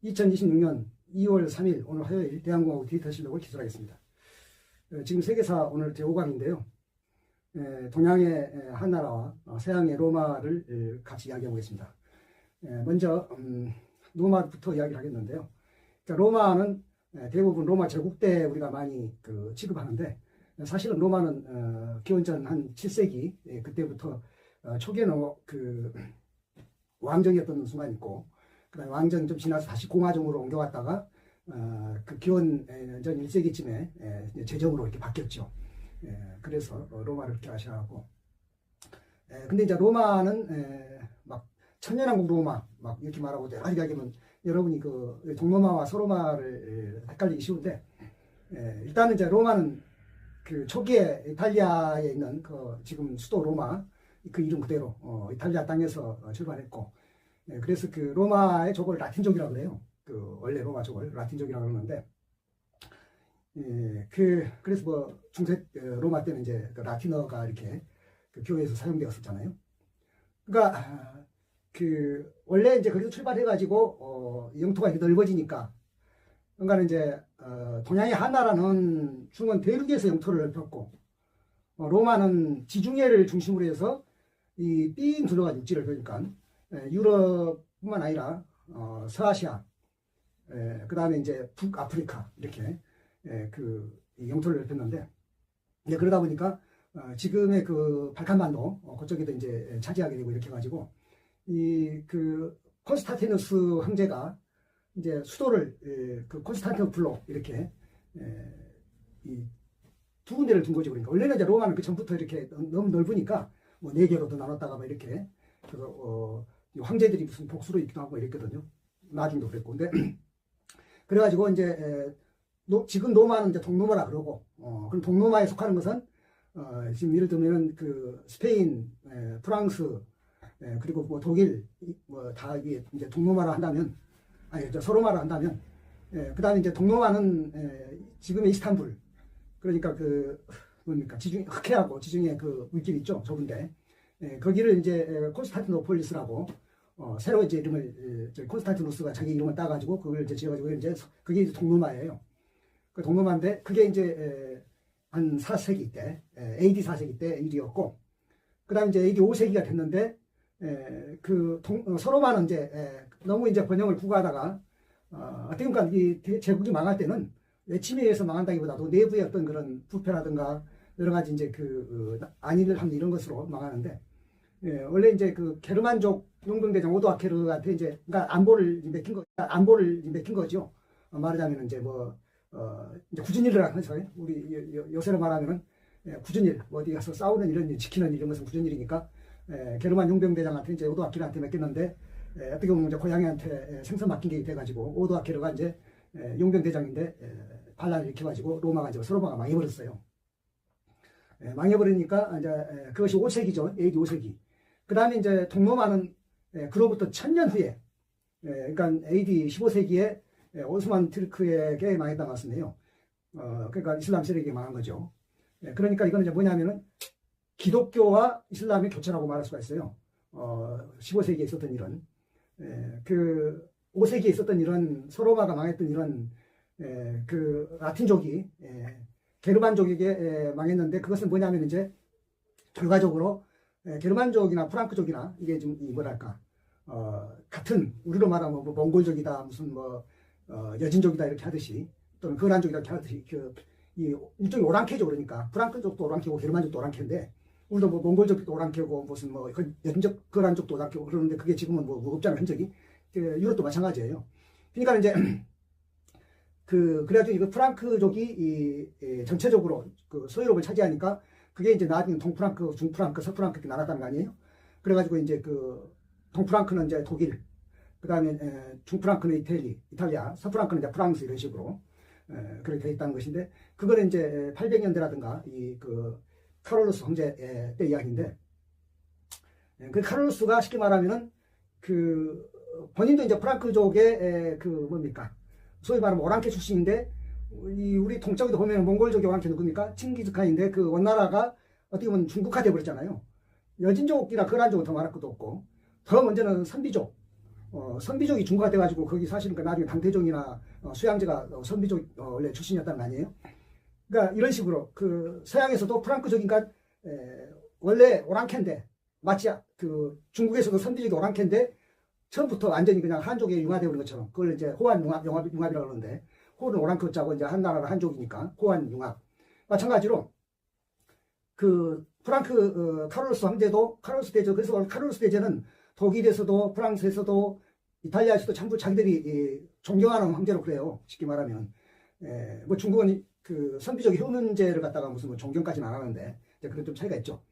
2026년 2월 3일 오늘 화요일 대한공화국 디지털 실록을 기술하겠습니다. 지금 세계사 오늘 제5강인데요. 동양의 한나라와 서양의 로마를 같이 이야기해 보겠습니다. 먼저 로마부터 이야기를 하겠는데요. 그러니까 로마는 대부분 로마 제국 때 우리가 많이 취급하는데, 사실은 로마는 기원전 한 7세기 그때부터 초기에는 왕정이었던 순간이 있고, 그다음에 왕정이 좀 지나서 다시 공화정으로 옮겨갔다가 기원전 1세기쯤에 제정으로 이렇게 바뀌었죠. 그래서 로마를 이렇게 아시아하고, 근데 이제 로마는 막 천년왕국 로마 막 이렇게 말하고 여러 가지 이야기하면 여러분이 동로마와 서로마를 헷갈리기 쉬운데, 일단은 이제 로마는 초기에 이탈리아에 있는 지금 수도 로마 그 이름 그대로 이탈리아 땅에서 출발했고, 그래서 로마의 족을 라틴족이라고 그래요. 원래 로마 족을 라틴족이라고 그러는데, 그래서 뭐 중세 로마 때는 이제 라틴어가 이렇게 교회에서 사용되었었잖아요. 그러니까 원래 이제 거기서 출발해가지고 영토가 이렇게 넓어지니까, 그러니까 이제 동양의 한나라는 중원 대륙에서 영토를 넓혔고, 로마는 지중해를 중심으로 해서 이 삥 둘러가지고 육지를, 그러니까 유럽뿐만 아니라 서아시아, 그 다음에 이제 북아프리카 이렇게 영토를 넓혔는데, 그러다 보니까 지금의 발칸반도 그쪽에도 이제 차지하게 되고 이렇게 해가지고 콘스탄티누스 황제가 이제 수도를 콘스탄티노플로 이렇게 이 두 군데를 둔 거죠. 그러니까 원래는 이제 로마는 그 전부터 이렇게 너무 넓으니까 뭐 4개로도 나눴다가 막 이렇게 황제들이 무슨 복수로 있기도 하고 이랬거든요. 나중도 그랬고. 근데 그래가지고 이제 지금 로마는 이제 동로마라 그러고, 그럼 동로마에 속하는 것은 지금 예를 들면은 스페인, 프랑스, 그리고 뭐 독일 뭐 다 이게 이제 동로마라 한다면, 아니 서로마라 한다면, 그다음에 이제 동로마는 지금의 이스탄불, 그러니까 뭡니까, 흑해하고 지중해 물길 있죠, 좁은데, 거기를 이제 콘스탄티노폴리스라고 새로 이제 이름을 콘스탄티누스가 자기 이름을 따가지고 그걸 이제 지어가지고 이제 그게 이제 동로마예요. 그 동로마인데 그게 이제 한 4세기 때, AD 4세기 때 일이었고, 그다음 이제 AD 5세기가 됐는데, 서로마는 이제 너무 이제 번영을 구가하다가 어떻게 보면 이 제국이 망할 때는 외침에 의해서 망한다기보다도 내부의 어떤 그런 부패라든가 여러 가지 이제 안위를 하는 이런 것으로 망하는데, 원래 이제 게르만족 용병대장 오도아케르한테 이제 그러니까 안보를 맡긴 거죠. 말하자면 이제 이제 구준일이라고 하죠. 우리 요새로 말하면은 구준일, 어디 가서 싸우는 이런 일, 지키는 이런 것은 구준일이니까, 게르만 용병대장한테 이제 오도아케르한테 맡겼는데, 어떻게 보면 이제 고양이한테 생선 맡긴 게 돼가지고 오도아케르가 이제 용병대장인데 반란을 일으켜가지고 로마가 이제 서로마가 망해버렸어요. 망해버리니까 이제 그것이 5세기죠. AD 5세기. 그 다음에 이제 동로마는 그로부터 1000년 후에, 그러니까 AD 15세기에 오스만 투르크에게 망했다고 했는데요. 그러니까 이슬람 세력에게 망한 거죠. 그러니까 이거는 이제 뭐냐면은 기독교와 이슬람의 교체라고 말할 수가 있어요. 15세기에 있었던 일은, 5세기에 있었던 이런 서로마가 망했던 이런 라틴족이 게르만족에게 망했는데, 그것은 뭐냐면 이제 결과적으로 게르만족이나 프랑크족이나 이게 좀 뭐랄까 같은, 우리로 말하면 뭐 몽골족이다, 무슨 여진족이다 이렇게 하듯이, 또는 거란족이다 이렇게 하듯이 이 일종의 오랑캐죠. 그러니까 프랑크족도 오랑캐고 게르만족도 오랑캐인데, 우리도 뭐 몽골족도 오랑캐고 무슨 여진족, 거란족도 오랑캐고 그러는데, 그게 지금은 무겁잖아요, 흔적이. 유럽도 마찬가지예요. 그러니까 이제 그래가지고 이거 프랑크족이 전체적으로 서유럽을 차지하니까, 그게 이제 나중에 동프랑크, 중프랑크, 서프랑크 이렇게 나눴다는 거 아니에요? 그래가지고 이제 동프랑크는 이제 독일, 그 다음에 중프랑크는 이탈리아, 서프랑크는 이제 프랑스, 이런 식으로 그렇게 돼 있다는 것인데, 그거는 이제 800년대라든가 카롤루스 황제 때 이야기인데, 카롤루스가 쉽게 말하면은 본인도 이제 프랑크족의 뭡니까, 소위 말하면 오랑캐 출신인데, 우리 동쪽에도 보면 몽골족의 오랑캐 누굽니까? 칭기즈칸인데, 원나라가 어떻게 보면 중국화되어 버렸잖아요. 여진족이나 거란족은 더 말할 것도 없고, 더 먼저는 선비족, 선비족이 중국화 돼가지고 거기 사실은 그 나중에 당태종이나 수양제가 선비족 원래 출신이었다는 거 아니에요? 그러니까 이런 식으로 그 서양에서도 프랑크족인가 원래 오랑캐인데 마치 그 중국에서도 선비족이 오랑캐인데 처음부터 완전히 그냥 한족에 융화되어 오는 것처럼 그걸 이제 호환 융합이라고 그러는데 호는 오랑캐 자고 이제 한나라가 한족이니까 호환 융합. 마찬가지로 그 프랑크 카롤루스 황제도 카롤루스 대제 그래서 카롤루스 대제는 독일에서도 프랑스에서도 이탈리아에서도 전부 자기들이 존경하는 황제로 그래요. 쉽게 말하면 뭐 중국은 그 선비적 효문제를 갖다가 무슨 뭐 존경까지는 안 하는데 그런 좀 차이가 있죠.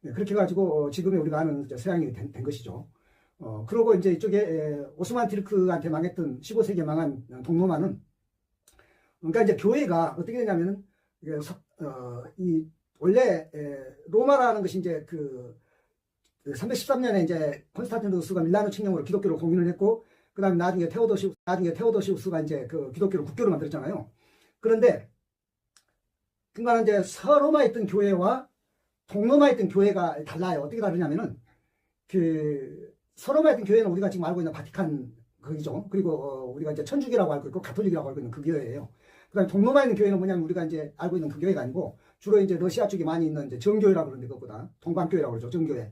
그렇게 해가지고 지금의 우리가 아는 서양이 된 것이죠. 그러고 이제 이쪽에 오스만 티르크한테 망했던 15세기에 망한 동로마는 그러니까 이제 교회가 어떻게 되냐면은 이 원래 로마라는 것이 이제 그 313년에 이제 콘스탄티누스가 밀라노 칙령으로 기독교를 공인을 했고 그다음에 나중에 테오도시우스가 이제 그 기독교를 국교로 만들었잖아요. 그런데 그러니까 이제 서로마에 있던 교회와 동로마에 있던 교회가 달라요. 어떻게 다르냐면은 그 서로마에 있던 교회는 우리가 지금 알고 있는 바티칸 거기죠. 그리고 우리가 이제 천주교라고 알고 있고 가톨릭이라고 알고 있는 그 교회예요. 그다음에 동로마에 있는 교회는 뭐냐면 우리가 이제 알고 있는 그 교회가 아니고 주로 이제 러시아 쪽에 많이 있는 이제 정교회라고 그러는데 그것보다 동방교회라고 그러죠. 정교회.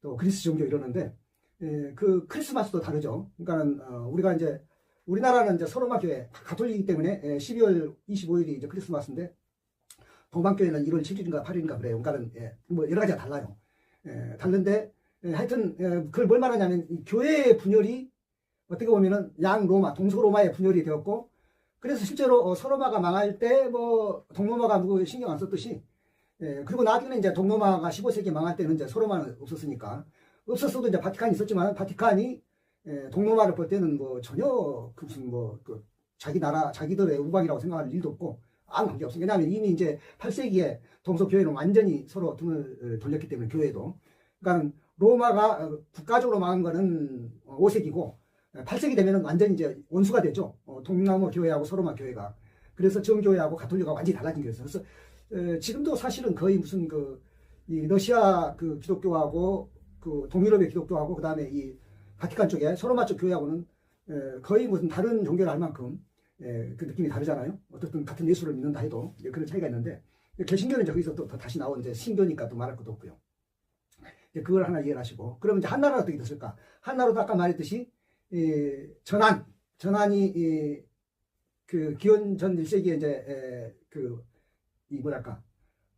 또 그리스 정교 이러는데 그 크리스마스도 다르죠. 그러니까는 우리가 이제 우리나라는 이제 서로마 교회 가톨릭이기 때문에 12월 25일이 이제 크리스마스인데 동방교회는 1월 7일인가 8일인가 그래요. 그러니까는 뭐 여러 가지가 달라요. 다른데 하여튼 그걸 뭘 말하냐면 교회의 분열이 어떻게 보면은 양로마 동서로마의 분열이 되었고 그래서 실제로 서로마가 망할 때 뭐 동로마가 누구 신경 안 썼듯이 그리고 나중에 이제 동로마가 15세기 망할 때는 이제 서로마는 없었으니까 없었어도 이제 바티칸이 있었지만 바티칸이 동로마를 볼 때는 뭐 전혀 그 무슨 그 자기 나라 자기들의 우방이라고 생각할 일도 없고 아무 관계 없어요. 왜냐하면 이미 이제 8세기에 동서교회는 완전히 서로 등을 돌렸기 때문에 교회도 그러니까 로마가 국가적으로 망한 거는 5세기고 8세기 되면은 완전히 이제 원수가 되죠. 동남아 교회하고 서로마 교회가. 그래서 정교회하고 가톨릭하고 완전히 달라진 거였어요. 그래서 지금도 사실은 거의 무슨 이 러시아 그 기독교하고 그 동유럽의 기독교하고 그 다음에 이 바티칸 쪽에 서로마 쪽 교회하고는 거의 무슨 다른 종교를 할 만큼 그 느낌이 다르잖아요. 어떻든 같은 예수를 믿는다 해도 그런 차이가 있는데 개신교는 이제 거기서 또 다시 나온 이제 신교니까 또 말할 것도 없고요. 그걸 하나 이해를 하시고 그러면 이제 한나라는 어떻게 됐을까? 한나라도 아까 말했듯이 전한이 그 기원전 1세기에 이제 뭐랄까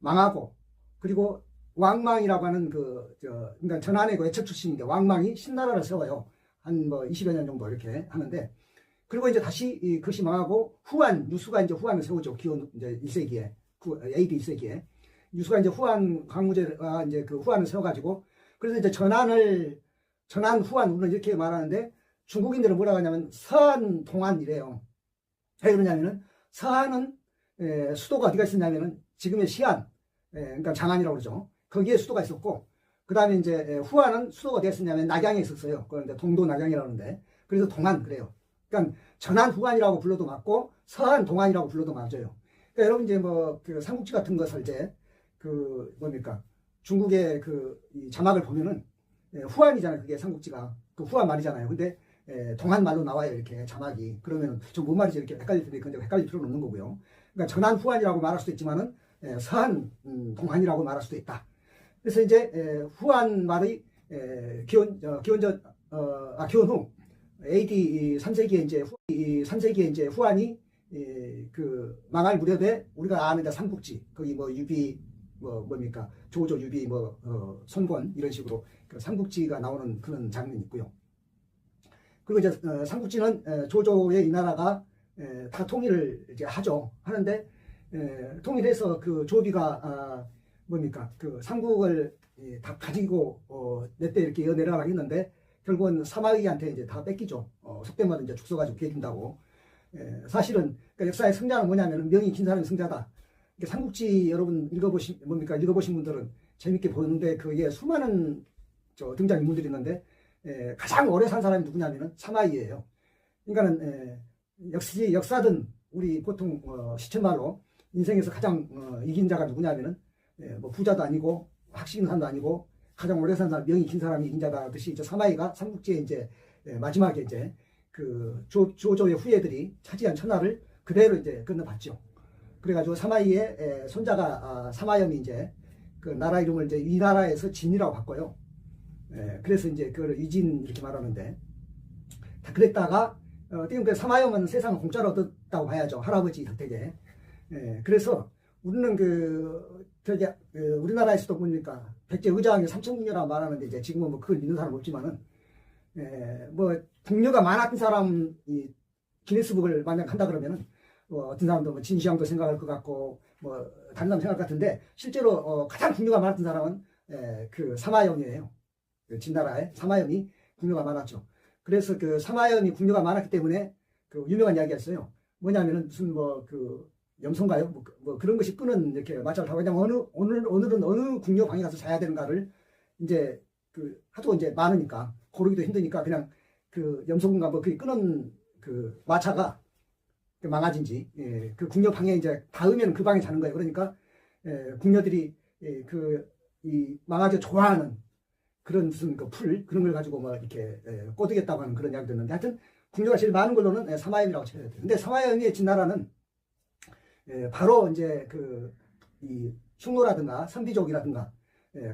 망하고 그리고 왕망이라고 하는 그러니까 전한의 그 애척 출신인데 왕망이 신나라를 세워요. 한 뭐 20여 년 정도 이렇게 하는데 그리고 이제 다시 그것이 망하고 유수가 이제 후한을 세우죠. 기원 이제 1세기에 AD 1세기에 유수가 이제 후한 광무제가 이제 그 후한을 세워가지고 그래서 이제 전한 후한 우리는 이렇게 말하는데 중국인들은 뭐라고 하냐면 서한 동안이래요. 왜 그러냐면은 서한은 수도가 어디가 있었냐면은 지금의 시안 그러니까 장안이라고 그러죠. 거기에 수도가 있었고 그 다음에 이제 후한은 수도가 어디에 있었냐면 낙양에 있었어요. 그런데 동도 낙양이라고 하는데 그래서 동안 그래요. 그러니까 전한 후한이라고 불러도 맞고 서한 동안이라고 불러도 맞아요. 그러니까 여러분 이제 뭐 그 삼국지 같은 것을 이제 그 뭡니까 중국의 이 자막을 보면은 후한이잖아요. 그게 삼국지가 그 후한 말이잖아요. 근데 동한 말로 나와요. 이렇게 자막이. 그러면은 좀 뭔 말인지 이렇게 헷갈릴 텐데 근데 헷갈릴 필요는 없는 거고요. 그러니까 전한 후한이라고 말할 수도 있지만은 서한 동한이라고 말할 수도 있다. 그래서 이제 후한 말이 기원 후 AD 3세기에 이제 후한이 그 망할 무렵에 우리가 아는 삼국지 거기 뭐 유비 뭡니까 조조 유비 손권 이런 식으로 그 삼국지가 나오는 그런 장면이 있고요. 그리고 이제 삼국지는 조조의 이 나라가 다 통일을 이제 하는데 통일해서 그 조비가 뭡니까 그 삼국을 다 가지고 몇 대 이렇게 내려가라고 했는데 결국은 사마귀한테 이제 다 뺏기죠. 속된 이제 죽서가지고 개준다고. 사실은 그러니까 역사의 승자는 뭐냐면은 명이 긴 사람이 승자다. 삼국지 여러분 읽어보신 분들은 재밌게 보는데 그게 수많은 등장 인물들이 있는데 가장 오래 산 사람이 누구냐면은 사마귀예요. 그러니까는 역사든 우리 보통 시쳇말로 인생에서 가장 이긴 자가 누구냐면은 뭐 부자도 아니고 학식 있는 사람도 아니고 가장 오래 산 사람 명이 긴 사람이 이긴 자다 하듯이 사마귀가 삼국지에 이제 마지막에 이제 그 조조의 후예들이 차지한 천하를 그대로 이제 건너봤죠. 그래가지고 사마이의 손자가 사마염이 이제 그 나라 이름을 이제 이 나라에서 진이라고 바꿔요. 그래서 이제 그걸 이진 이렇게 말하는데, 다 그랬다가 어떻게 보면 사마염은 세상을 공짜로 얻었다고 봐야죠. 할아버지 덕택에. 그래서 우리는 저기 우리나라에서도 보니까 백제 의장이 삼천궁녀라고 말하는데, 이제 지금은 뭐 그걸 믿는 사람 없지만은, 뭐 궁녀가 많았던 사람 이 기네스북을 만약 한다 그러면은 어떤 사람도 뭐 진시황도 생각할 것 같고 뭐 다른 사람 생각할 것 같은데, 실제로 가장 궁녀가 많았던 사람은 그 사마염이에요. 그 진나라에 사마염이 궁녀가 많았죠. 그래서 그 사마염이 궁녀가 많았기 때문에 그 유명한 이야기가 있어요. 뭐냐면은 무슨 뭐 그 염소인가요? 뭐 그런 것이 끄는 이렇게 마찰을 타고, 그냥 오늘은 어느 궁녀 방에 가서 자야 되는가를 이제 그 하도 이제 많으니까 고르기도 힘드니까 그냥 그 염소군가 뭐 그 끄는 그 마차가 망아진지 그 궁녀 방에 이제 닿으면 그 방에 자는 거예요. 그러니까 궁녀들이 이 망아지가 좋아하는 그런 무슨 그 풀 그런 걸 가지고 뭐 이렇게 꼬드겠다고 하는 그런 이야기 듣는데, 하여튼 궁녀가 제일 많은 걸로는 사마염이라고 쳐야 돼요. 근데 사마염의 진나라는 바로 이제 이 흉노라든가 선비족이라든가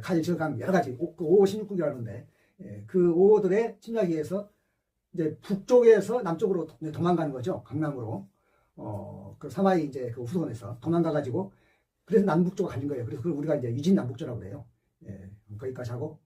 가지저강 여러 가지 5호 16국이라는데, 그 5호들의 침략에 의해서 이제 북쪽에서 남쪽으로 도망가는 거죠. 강남으로. 그 사마이 이제 그 후손에서 도망가가지고, 그래서 남북쪽으로 갈린 거예요. 그래서 그걸 우리가 이제 위진 남북조라고 그래요. 거기까지 하고.